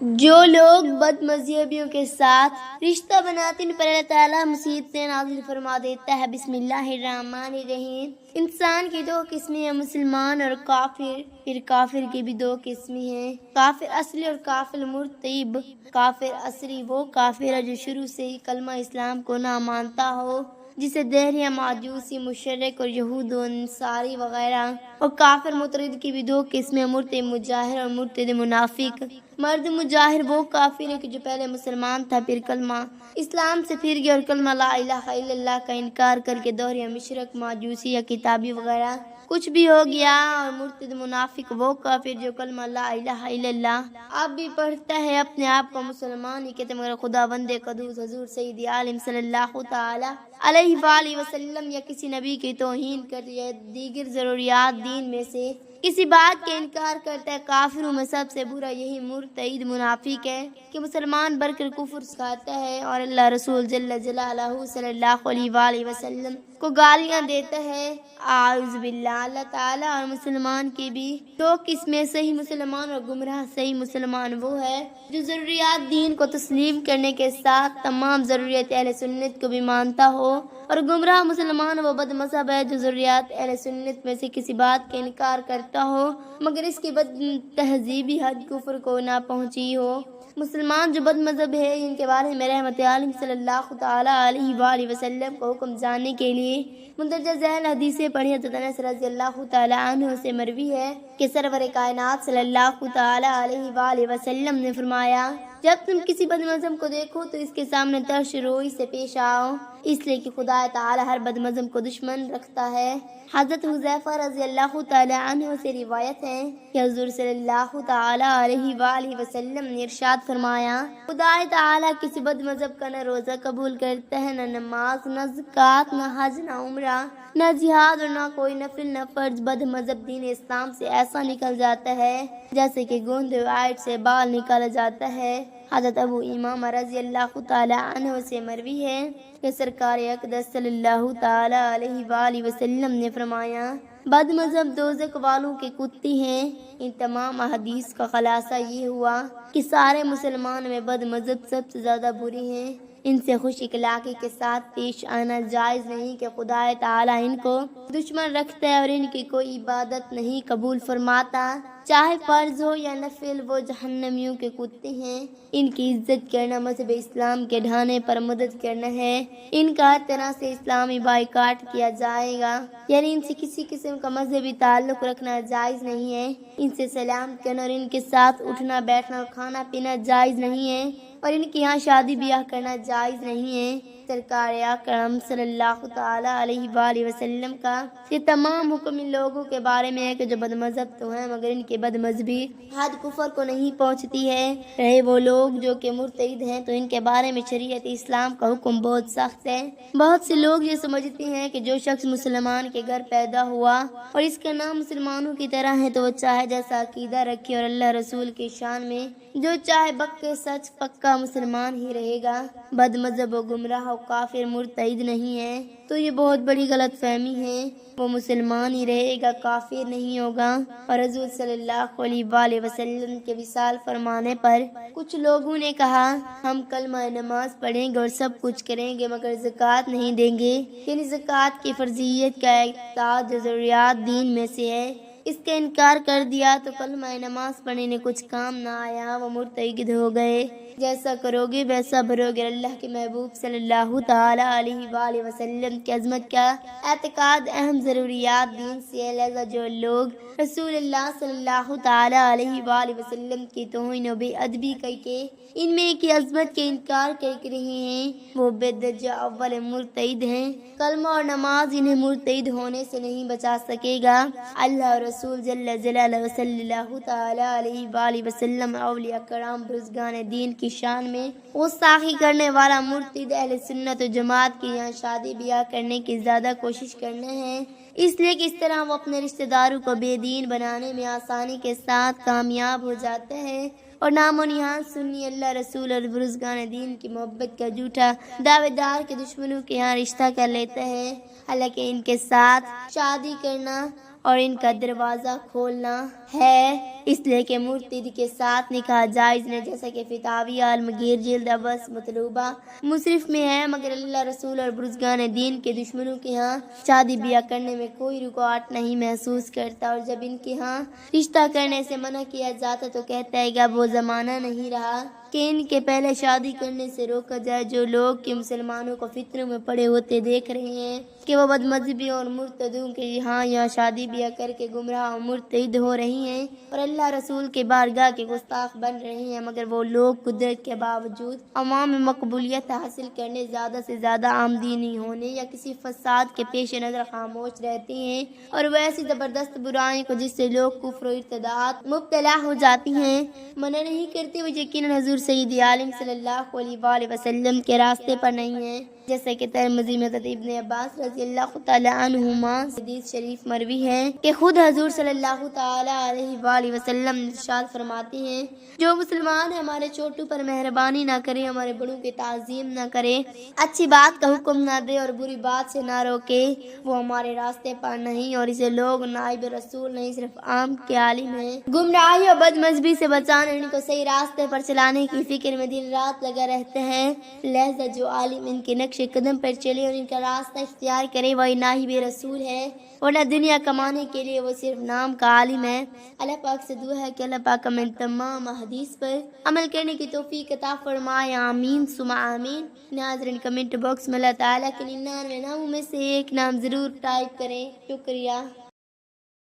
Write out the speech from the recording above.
جو لوگ بد مذہبیوں کے ساتھ رشتہ بناتے ہیں پر اللہ تعالیٰ مصیبتیں نازل فرما دیتا ہے۔ بسم اللہ الرحمن الرحیم۔ انسان کی دو قسمیں ہیں، مسلمان اور کافر۔ پھر کافر کی بھی دو قسمیں ہیں، کافر اصلی اور کافر مرتب۔ کافر اصلی وہ کافر ہے جو شروع سے ہی کلمہ اسلام کو نہ مانتا ہو، جسے دہریہ، ماجوسی، مشرک اور یہود و نصاری وغیرہ۔ اور کافر مرتد کی بھی دو قسمیں، مرتد مجاہر اور مرتد منافق۔ مرد مجاہر وہ کافر ہے کہ جو پہلے مسلمان تھا، پھر کلمہ اسلام سے پھر گیا اور کلمہ لا الہ الا اللہ کا انکار کر کے دہریہ، مشرک، ماجوسی یا کتابی وغیرہ کچھ بھی ہو گیا۔ اور مرتد منافق وہ کافر جو کلمہ لا الہ الا اللہ اب بھی پڑھتا ہے، اپنے آپ کو مسلمان ہی کہتے مگر خدا بند قدوس حضور سید عالم صلی اللہ تعالی علیہ وآلہ وسلم یا کسی نبی کی توہین کرتے یا دیگر ضروریات دین میں سے کسی بات کا انکار کرتا ہے۔ کافروں میں سب سے برا یہی مرتد منافق ہے کہ مسلمان بن کر کفر سکھاتا ہے اور اللہ رسول جل جلالہ صلی اللہ علیہ وآلہ وسلم کو گالیاں دیتا ہے، اعوذ باللہ۔ اللہ تعالیٰ اور مسلمان کی بھی دو قسمیں، صحیح مسلمان اور گمراہ۔ صحیح مسلمان وہ ہے جو ضروریات دین کو تسلیم کرنے کے ساتھ تمام ضروریات اہل سنت کو بھی مانتا ہو، اور گمراہ مسلمان وہ بد مذہب ہے جو ضروریات اہل سنت میں سے کسی بات کا انکار کرتا ہو مگر اس کی بد تہذیبی حد کفر کو نہ پہنچی ہو۔ مسلمان جو بد مذہب ہے ان کے بارے میں رحمت عالم صلی اللہ تعالی علیہ وآلہ وسلم کو حکم جاننے کے لیے مندرجہ ذیل حدیثیں پڑھی۔ حضرت انس رضی اللہ تعالی عنہ سے مروی ہے کہ سرور کائنات صلی اللہ تعالی علیہ وآلہ وسلم نے فرمایا، جب تم کسی بد مذہب کو دیکھو تو اس کے سامنے ترش روئی سے پیش آؤ، اس لیے کہ خدا تعالی ہر بد مذہب کو دشمن رکھتا ہے۔ حضرت حذیفہ رضی اللہ تعالی عنہ سے روایت ہے کہ حضور صلی اللہ تعالی علیہ وآلہ وسلم نے ارشاد فرمایا، خدا تعالی کسی بد مذہب کا نہ روزہ قبول کرتا ہے، نہ نماز، نہ زکوٰۃ، نہ حج، نہ عمرہ، نہ جہاد اور نہ کوئی نفل نہ فرض۔ بد مذہب دین اسلام سے ایسا نکل جاتا ہے جیسے کہ گوندے ہوئے آئٹ سے بال نکالا جاتا ہے۔ حضرت ابو امامہ رضی اللہ تعالی عنہ سے مروی ہے کہ سرکار اقدس صلی اللہ تعالی علیہ وآلہ وسلم نے فرمایا، بد مذہب دوزخ والوں کے کتے ہیں۔ ان تمام احادیث کا خلاصہ یہ ہوا کہ سارے مسلمان میں بد مذہب سب سے زیادہ بری ہیں۔ ان سے خوش اخلاقی کے ساتھ پیش آنا جائز نہیں کہ خدا تعالیٰ ان کو دشمن رکھتا ہے اور ان کی کوئی عبادت نہیں قبول فرماتا، چاہے فرض ہو یا نفل، وہ جہنمیوں کے کتے ہیں۔ ان کی عزت کرنا مذہب اسلام کے ڈھانے پر مدد کرنا ہے۔ ان کا ہر طرح سے اسلامی بائیکاٹ کیا جائے گا، یعنی ان سے کسی قسم کا مذہبی تعلق رکھنا جائز نہیں ہے۔ ان سے سلام کرنا اور ان کے ساتھ اٹھنا بیٹھنا اور کھانا پینا جائز نہیں ہے، اور ان کے یہاں شادی بیاہ کرنا جائز نہیں ہے۔ سرکار اکرم صلی اللہ تعالی علیہ وآلہ وسلم کا یہ تمام حکم ان لوگوں کے بارے میں ہے کہ جو بد مذہب تو ہیں مگر ان کے بد مذہبی حد کفر کو نہیں پہنچتی ہے۔ رہے وہ لوگ جو کہ مرتد ہیں تو ان کے بارے میں شریعت اسلام کا حکم بہت سخت ہے۔ بہت سے لوگ یہ سمجھتے ہیں کہ جو شخص مسلمان کے گھر پیدا ہوا اور اس کا نام مسلمانوں کی طرح ہے تو وہ چاہے جیسا عقیدہ رکھے اور اللہ رسول کی شان میں جو چاہے بک سچ پکا مسلمان ہی رہے گا۔ بد مذہب و گمراہ و کافر مرتد نہیں ہے تو یہ بہت بڑی غلط فہمی ہے۔ وہ مسلمان ہی رہے گا، کافر نہیں ہوگا۔ اور حضور صلی اللہ علیہ وآلہ وسلم کے وصال فرمانے پر کچھ لوگوں نے کہا، ہم کلمہ نماز پڑھیں گے اور سب کچھ کریں گے مگر زکوٰۃ نہیں دیں گے، یعنی زکوٰۃ کی فرضیت کا اعتقاد جو ضروریات دین میں سے ہے اس کا انکار کر دیا تو کلمہ نماز پڑھنے نے کچھ کام نہ آیا، وہ مرتد ہو گئے۔ جیسا کرو گے ویسا بھرو گے۔ اللہ کے محبوب صلی اللہ تعالی علیہ وآلہ وسلم کی عظمت کا اعتقاد اہم ضروریات دین سے ہے، لہذا جو لوگ رسول اللہ صلی اللہ تعالی علیہ وآلہ وسلم کی توہین و بے ادبی کر کے ان میں کی عظمت کے انکار کر رہے ہیں وہ بے درجہ اول مرتد ہیں۔ کلمہ اور نماز انہیں مرتد ہونے سے نہیں بچا سکے گا۔ اللہ رسول جل جلالہ صلی اللہ تعالی علیہ وآلہ وسلم اولیاء کرام بزرگان دین کی شان میں غستاخی کرنے والا مرتد اہل سنت و جماعت کے یہاں شادی بیاہ کرنے کی زیادہ کوشش کرنا ہے، اس لیے کہ اس طرح وہ اپنے رشتہ داروں کو بے دین بنانے میں آسانی کے ساتھ کامیاب ہو جاتا ہے اور نام و نہاد سنی اللہ رسول اور بزرگان دین کی محبت کا جھوٹا دعوے دار کے دشمنوں کے یہاں رشتہ کر لیتا ہے۔ حالانکہ ان کے ساتھ شادی کرنا اور ان کا دروازہ کھولنا ہے، اس لیے کہ مرتد کے ساتھ نکاح جائز نہیں، جیسا کہ فتاوی عالمگیر جلد اول مطلوبہ مصرف میں ہے، مگر اللہ رسول اور بزرگان دین کے دشمنوں کے ہاں شادی بیاہ کرنے میں کوئی رکاوٹ نہیں محسوس کرتا، اور جب ان کے ہاں رشتہ کرنے سے منع کیا جاتا تو کہتا ہے کہ اب وہ زمانہ نہیں رہا کہ ان کے پہلے شادی کرنے سے روکا جائے۔ جو لوگ کہ مسلمانوں کو فتنوں میں پڑے ہوتے دیکھ رہے ہیں کہ وہ بد مذہبیوں اور مرتدوں کے یہاں یا شادی بیاہ کر کے گمراہ اور مرتد ہو رہی ہیں اور اللہ رسول کے بارگاہ کے گستاخ بن رہے ہیں، مگر وہ لوگ قدرت کے باوجود عوام میں مقبولیت حاصل کرنے، زیادہ سے زیادہ آمدنی ہونے یا کسی فساد کے پیش نظر خاموش رہتے ہیں، اور وہ ایسی زبردست برائیوں کو جس سے لوگ کفر و ارتداد مبتلا ہو جاتی ہیں منع نہیں کرتے، وہ یقیناً حضور سید عالم صلی اللہ علیہ وآلہ وسلم کے راستے پر نہیں ہیں، جیسے کہ ترمذی میں حضرت ابن عباس رضی اللہ تعالی عنہما حدیث شریف مروی ہے کہ خود حضور صلی اللہ تعالی علیہ وآلہ وسلم ارشاد فرماتے ہیں، جو مسلمان ہمارے چھوٹوں پر مہربانی نہ کرے، ہمارے بڑوں کی تعظیم نہ کرے، اچھی بات کا حکم نہ دے اور بری بات سے نہ روکے، وہ ہمارے راستے پر نہیں، اور اسے لوگ نائب رسول نہیں صرف عام کے عالم ہیں۔ گمراہی اور بد مذہبی سے بچانے، ان کو صحیح راستے پر چلانے کی فکر میں دن رات لگا رہتے ہیں، لہذا جو عالم ان کے نقش قدم پر چلے اور ان کا راستہ اختیار کرے وہی نائب رسول ہے، ورنہ دنیا کمانے کے لیے وہ صرف نام کا عالم ہے۔ اللہ پاک سے دعا ہے کہ اللہ پاک ہمیں تمام حدیث پر عمل کرنے کی توفیق عطا فرمائے، آمین ثم آمین۔ ناظرین کمنٹ باکس میں اللہ تعالیٰ کے 99 ناموں میں سے ایک نام ضرور ٹائپ کریں، شکریہ۔